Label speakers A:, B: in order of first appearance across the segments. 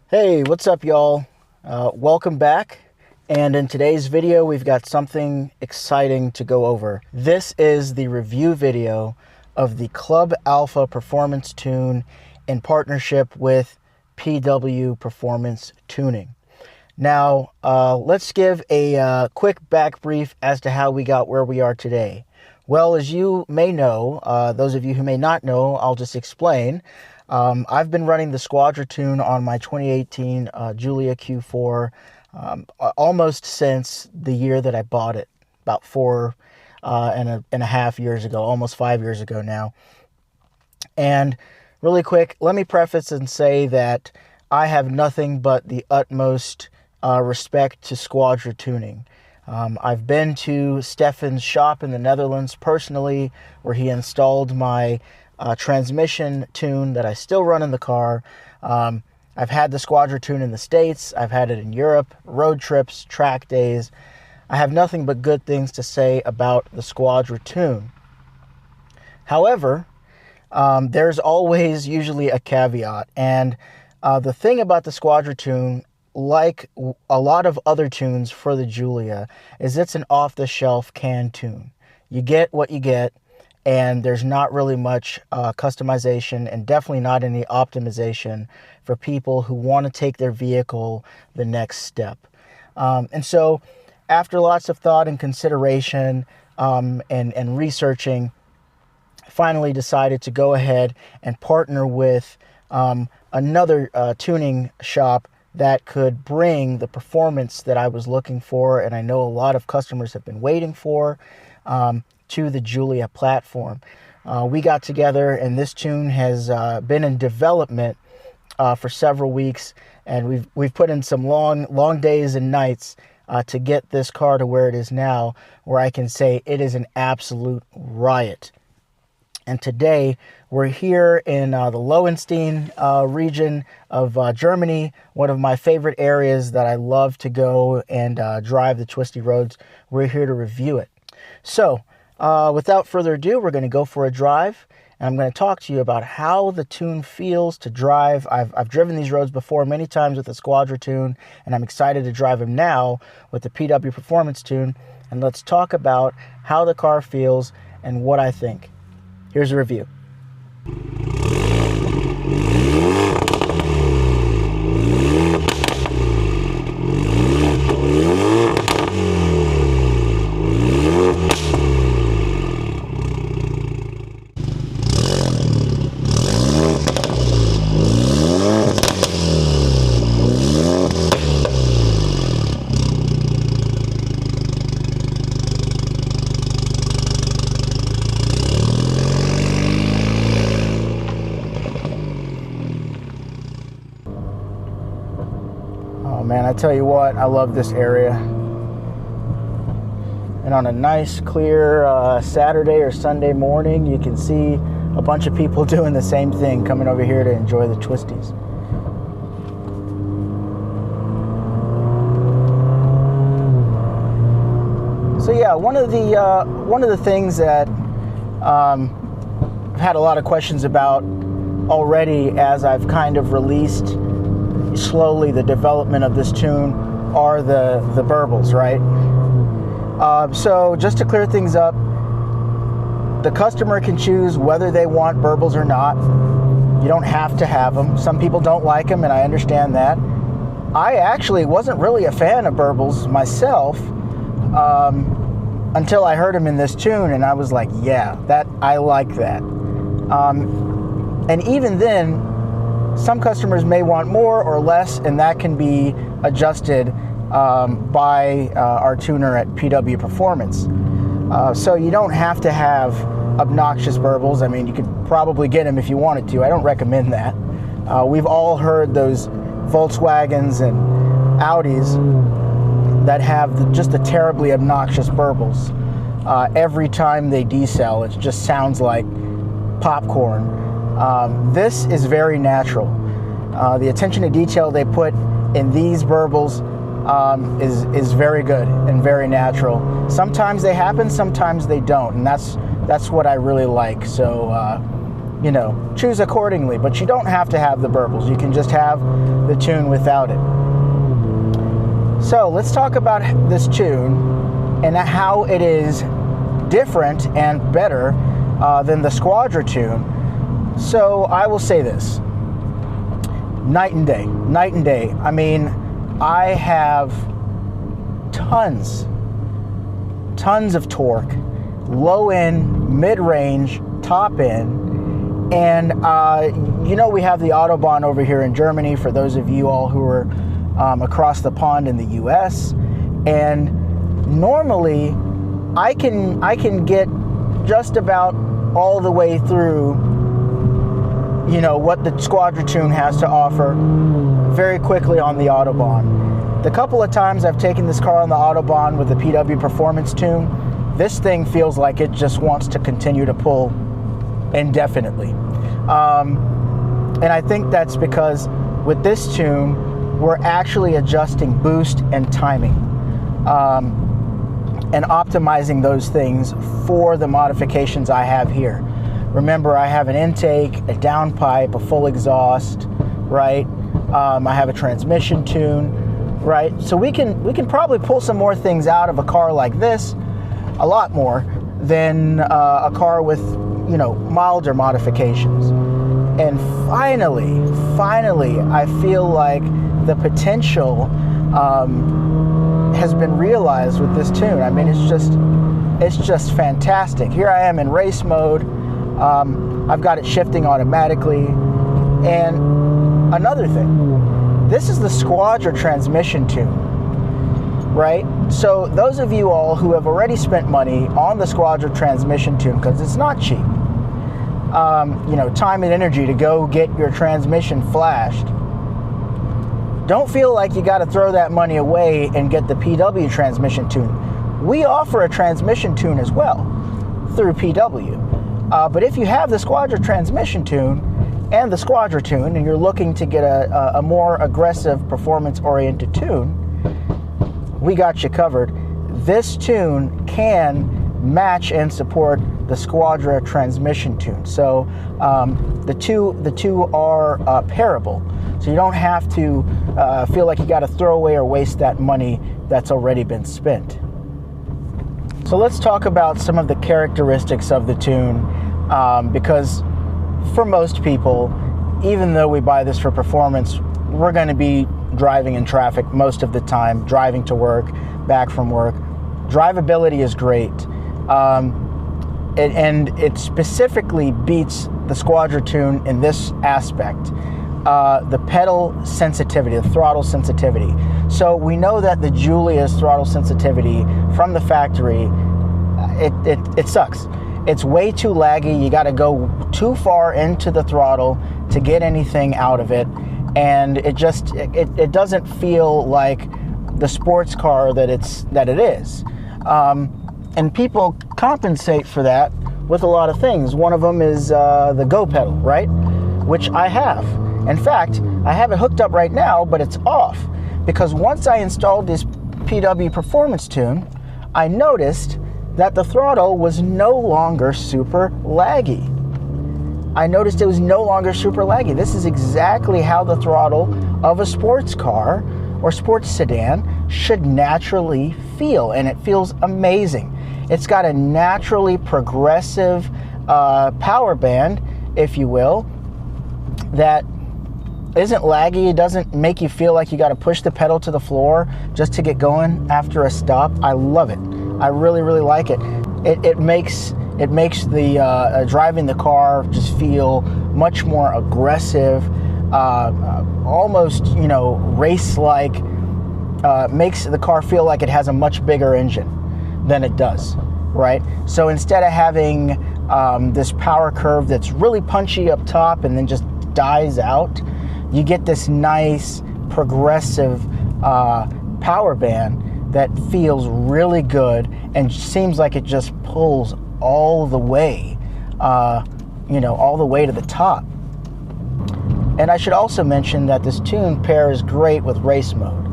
A: Hey, what's up, y'all? Welcome back. And in today's video, we've got something exciting to go over. This is the review video of the Club Alfa Performance tune in partnership with PW Performance Tuning. Now, let's give a quick back brief as to how we got where we are today. Well, as you may know, those of you who may not know, I'll just explain. I've been running the Squadra tune on my 2018 Giulia Q4 almost since the year that I bought it, about 4.5 years ago, almost 5 years ago now. And really quick, let me preface and say that I have nothing but the utmost respect to Squadra tuning. I've been to Stefan's shop in the Netherlands personally, where he installed my transmission tune that I still run in the car. I've had the Squadra tune in the States. I've had it in Europe, road trips, track days. I have nothing but good things to say about the Squadra tune. However, there's always usually a caveat. And the thing about the Squadra tune, like a lot of other tunes for the Giulia, is it's an off-the-shelf canned tune. You get what you get. And there's not really much customization and definitely not any optimization for people who want to take their vehicle the next step. And so after lots of thought and consideration and researching, finally decided to go ahead and partner with another tuning shop that could bring the performance that I was looking for, and I know a lot of customers have been waiting for, to the Giulia platform. We got together, and this tune has been in development for several weeks, and we've put in some long days and nights to get this car to where it is now, where I can say it is an absolute riot. And today we're here in the Lowenstein region of Germany, one of my favorite areas that I love to go and drive the twisty roads. We're here to review it. So without further ado, we're going to go for a drive, and I'm going to talk to you about how the tune feels to drive. I've driven these roads before many times with the Squadra tune, and I'm excited to drive them now with the PW Performance tune. And let's talk about how the car feels and what I think. Here's a review. Man, I tell you what, I love this area. And on a nice, clear Saturday or Sunday morning, you can see a bunch of people doing the same thing, coming over here to enjoy the twisties. So yeah, one of the things that I've had a lot of questions about already as I've kind of released slowly the development of this tune are the burbles, right? So just to clear things up, the customer can choose whether they want burbles or not. You don't have to have them. Some people don't like them, and I understand that. I actually wasn't really a fan of burbles myself until I heard them in this tune, and I was like, yeah, I like that. And even then, some customers may want more or less, and that can be adjusted by our tuner at PW Performance. So you don't have to have obnoxious burbles. I mean, you could probably get them if you wanted to. I don't recommend that. We've all heard those Volkswagens and Audis that have just the terribly obnoxious burbles. Every time they decel, it just sounds like popcorn. This is very natural. The attention to detail they put in these burbles is very good and very natural. Sometimes they happen, sometimes they don't, and that's what I really like. So you know, choose accordingly. But you don't have to have the burbles. You can just have the tune without it. So let's talk about this tune and how it is different and better than the Squadra tune. So I will say this: night and day, night and day. I mean, I have tons of torque, low end, mid range, top end, and you know, we have the Autobahn over here in Germany for those of you all who are across the pond in the US, and normally I can get just about all the way through, you know, what the Squadra tune has to offer very quickly on the Autobahn. The couple of times I've taken this car on the Autobahn with the PW Performance tune, this thing feels like it just wants to continue to pull indefinitely. And I think that's because with this tune, we're actually adjusting boost and timing and optimizing those things for the modifications I have here. Remember, I have an intake, a downpipe, a full exhaust, right? I have a transmission tune, right? So we can probably pull some more things out of a car like this, a lot more than a car with, you know, milder modifications. And finally, I feel like the potential has been realized with this tune. I mean, it's just fantastic. Here I am in race mode. I've got it shifting automatically. And another thing, this is the Squadra transmission tune, right? So those of you all who have already spent money on the Squadra transmission tune, because it's not cheap, you know, time and energy to go get your transmission flashed, don't feel like you got to throw that money away and get the PW transmission tune. We offer a transmission tune as well through PW. But if you have the Squadra transmission tune and the Squadra tune, and you're looking to get a more aggressive, performance-oriented tune, we got you covered. This tune can match and support the Squadra transmission tune. So the two are pairable. So you don't have to feel like you got to throw away or waste that money that's already been spent. So let's talk about some of the characteristics of the tune, because for most people, even though we buy this for performance, we're going to be driving in traffic most of the time, driving to work, back from work. Drivability is great, and it specifically beats the Squadra tune in this aspect. The pedal sensitivity, the throttle sensitivity. So we know that the Giulia's throttle sensitivity from the factory, it sucks. It's way too laggy. You got to go too far into the throttle to get anything out of it, and it doesn't feel like the sports car that it is. And people compensate for that with a lot of things. One of them is the go pedal, right? Which I have. In fact, I have it hooked up right now, but it's off, because once I installed this PW Performance tune, I noticed that the throttle was no longer super laggy. This is exactly how the throttle of a sports car or sports sedan should naturally feel, and it feels amazing. It's got a naturally progressive power band, if you will, that isn't laggy. It doesn't make you feel like you got to push the pedal to the floor just to get going after a stop. I love it. I really, really like it. It makes the driving the car just feel much more aggressive, almost, you know, race-like. Makes the car feel like it has a much bigger engine than it does, right? So instead of having this power curve that's really punchy up top and then just dies out, you get this nice progressive power band that feels really good and seems like it just pulls all the way, all the way to the top. And I should also mention that this tune pairs great with race mode.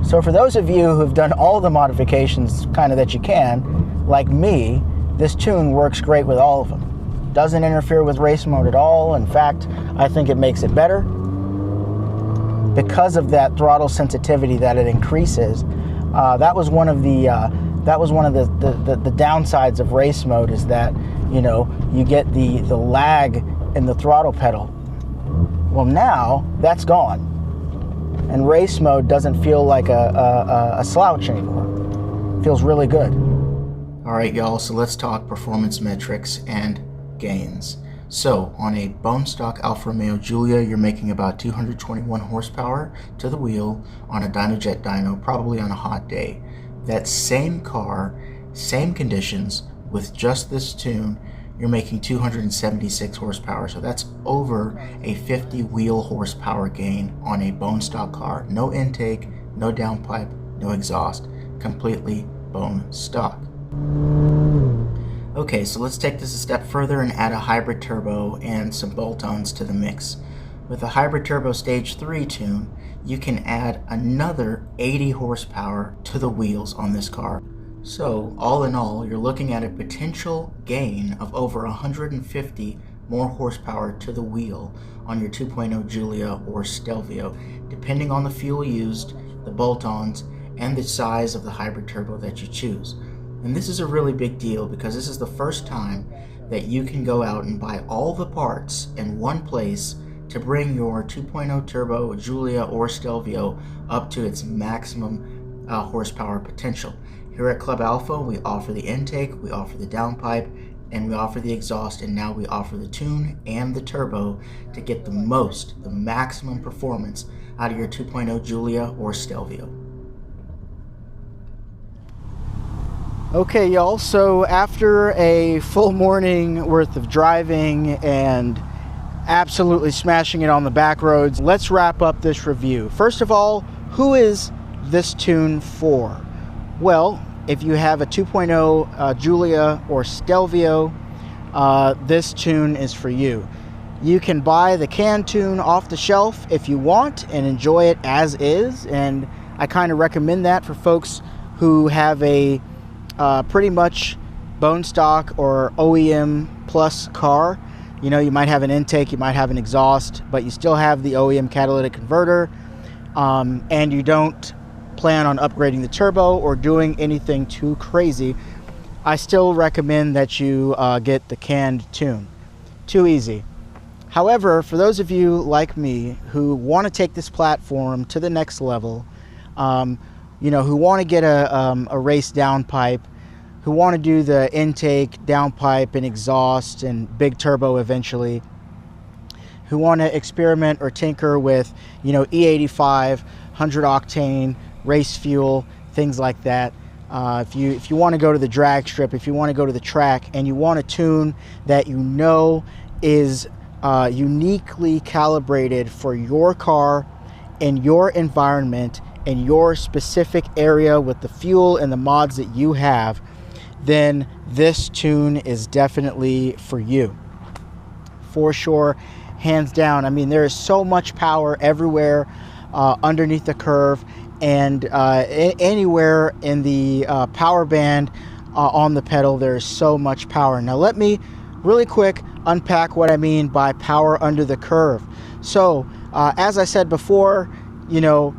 A: So for those of you who've done all the modifications kind of that you can, like me, this tune works great with all of them. Doesn't interfere with race mode at all. In fact, I think it makes it better because of that throttle sensitivity that it increases. That was one of the downsides of race mode, is that, you know, you get the lag in the throttle pedal. Well, now that's gone, and race mode doesn't feel like a slouch anymore. It feels really good. All right, y'all, so let's talk performance metrics and gains. So on a bone stock Alfa Romeo Giulia, you're making about 221 horsepower to the wheel on a Dynojet dyno, probably on a hot day. That same car, same conditions, with just this tune, you're making 276 horsepower. So that's over a 50 wheel horsepower gain on a bone stock car. No intake, no downpipe, no exhaust. Completely bone stock. Okay, so let's take this a step further and add a hybrid turbo and some bolt-ons to the mix. With a hybrid turbo stage 3 tune, you can add another 80 horsepower to the wheels on this car. So all in all, you're looking at a potential gain of over 150 more horsepower to the wheel on your 2.0 Giulia or Stelvio, depending on the fuel used, the bolt-ons, and the size of the hybrid turbo that you choose. And this is a really big deal because this is the first time that you can go out and buy all the parts in one place to bring your 2.0 turbo Giulia or Stelvio up to its maximum horsepower potential. Here at Club Alfa, we offer the intake, we offer the downpipe, and we offer the exhaust, and now we offer the tune and the turbo to get the maximum performance out of your 2.0 Giulia or Stelvio. Okay, y'all, so after a full morning worth of driving and absolutely smashing it on the back roads, let's wrap up this review. First of all, who is this tune for? Well, if you have a 2.0 Giulia or Stelvio, this tune is for you. You can buy the canned tune off the shelf if you want and enjoy it as is, and I kind of recommend that for folks who have a pretty much bone stock or OEM plus car. You know, you might have an intake, you might have an exhaust, but you still have the OEM catalytic converter, and you don't plan on upgrading the turbo or doing anything too crazy. I still recommend that you get the canned tune. Too easy. However, for those of you like me who want to take this platform to the next level, you know, who want to get a race downpipe, who want to do the intake, downpipe, and exhaust, and big turbo eventually, who want to experiment or tinker with, you know, E85, 100 octane, race fuel, things like that. If you want to go to the drag strip, if you want to go to the track, and you want a tune that you know is uniquely calibrated for your car and your environment and your specific area with the fuel and the mods that you have, then this tune is definitely for you. For sure, hands down. I mean, there is so much power everywhere underneath the curve, and anywhere in the power band on the pedal, there is so much power. Now let me really quick unpack what I mean by power under the curve. So as I said before, you know,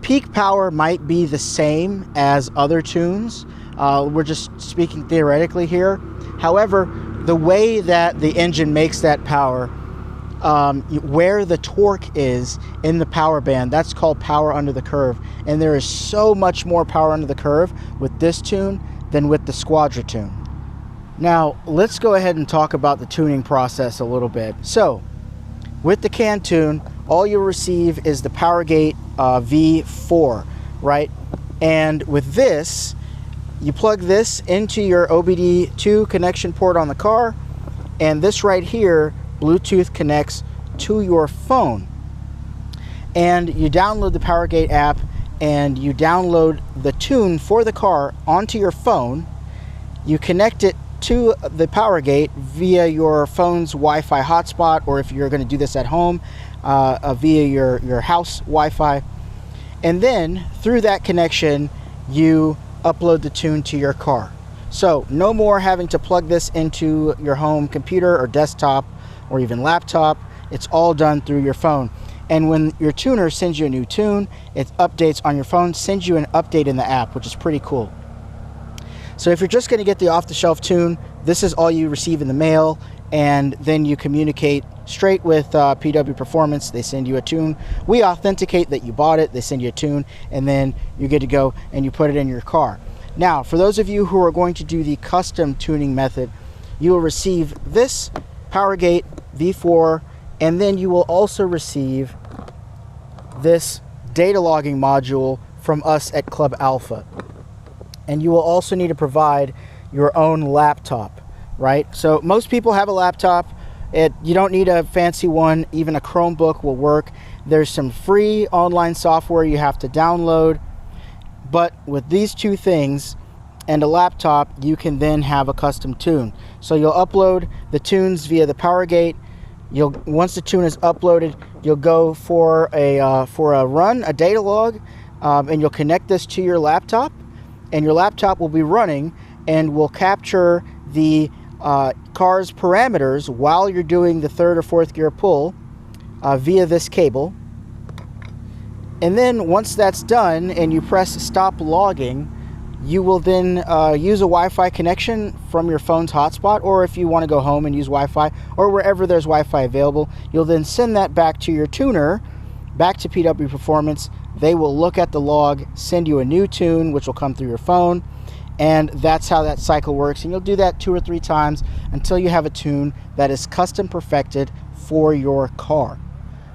A: peak power might be the same as other tunes. We're just speaking theoretically here. However, the way that the engine makes that power, where the torque is in the power band, that's called power under the curve. And there is so much more power under the curve with this tune than with the Squadra tune. Now, let's go ahead and talk about the tuning process a little bit. So, with the canned tune, all you'll receive is the PowerGate V4, right? And with this, you plug this into your OBD2 connection port on the car, and this right here, Bluetooth connects to your phone. And you download the PowerGate app, and you download the tune for the car onto your phone. You connect it to the PowerGate via your phone's Wi-Fi hotspot, or if you're going to do this at home, via your house Wi-Fi. And then through that connection, you upload the tune to your car. So no more having to plug this into your home computer or desktop or even laptop. It's all done through your phone. And when your tuner sends you a new tune, it updates on your phone, sends you an update in the app, which is pretty cool. So if you're just going to get the off-the-shelf tune, this is all you receive in the mail, and then you communicate straight with PW Performance. They send you a tune. We authenticate that you bought it. They send you a tune, and then you're good to go, and you put it in your car. Now, for those of you who are going to do the custom tuning method, you will receive this PowerGate V4, and then you will also receive this data logging module from us at Club Alfa. And you will also need to provide your own laptop, right? So most people have a laptop. You don't need a fancy one. Even a Chromebook will work. There's some free online software you have to download. But with these two things and a laptop, you can then have a custom tune. So you'll upload the tunes via the PowerGate. Once the tune is uploaded, you'll go for a run, a data log, and you'll connect this to your laptop, and your laptop will be running and will capture the car's parameters while you're doing the third or fourth gear pull via this cable. And then once that's done and you press stop logging, you will then use a Wi-Fi connection from your phone's hotspot, or if you want to go home and use Wi-Fi, or wherever there's Wi-Fi available, you'll then send that back to your tuner, back to PW Performance. They will look at the log, send you a new tune, which will come through your phone, and that's how that cycle works. And you'll do that 2 or 3 times until you have a tune that is custom perfected for your car.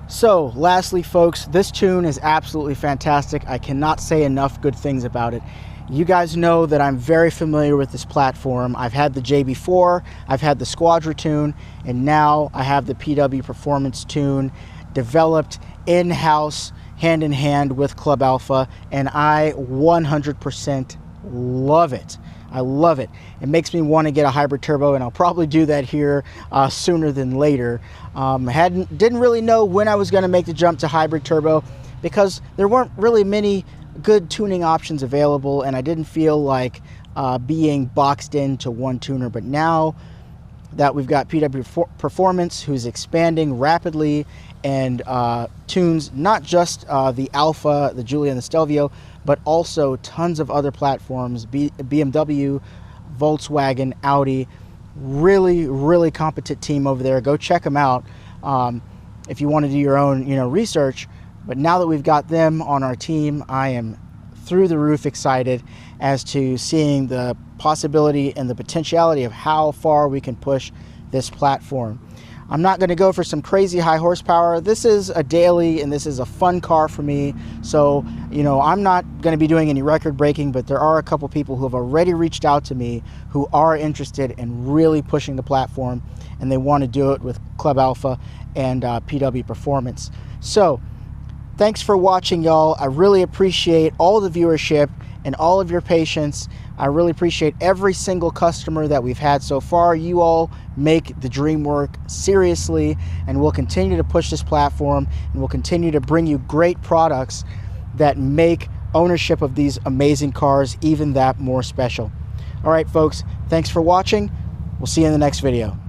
A: So lastly, folks, this tune is absolutely fantastic. I cannot say enough good things about it. You guys know that I'm very familiar with this platform. I've had the JB4, I've had the Squadra tune, and now I have the PW Performance tune developed in-house, hand-in-hand with Club Alfa, and I 100% love it. I love it. It makes me want to get a hybrid turbo, and I'll probably do that here sooner than later. Didn't really know when I was going to make the jump to hybrid turbo because there weren't really many good tuning options available, and I didn't feel like being boxed into one tuner. But now that we've got PW Performance, who's expanding rapidly and tunes not just the Alfa, the Giulia, and the Stelvio, but also tons of other platforms, BMW, Volkswagen, Audi. Really competent team over there. Go check them out if you want to do your own research. But now that we've got them on our team, I am through the roof excited as to seeing the possibility and the potentiality of how far we can push this platform. I'm not going to go for some crazy high horsepower. This is a daily and this is a fun car for me. So, I'm not going to be doing any record breaking, but there are a couple people who have already reached out to me who are interested in really pushing the platform, and they want to do it with Club Alfa and PW Performance. So, thanks for watching, y'all. I really appreciate all the viewership and all of your patience. I really appreciate every single customer that we've had so far. You all make the dream work seriously, and we'll continue to push this platform, and we'll continue to bring you great products that make ownership of these amazing cars even that more special. All right, folks, thanks for watching. We'll see you in the next video.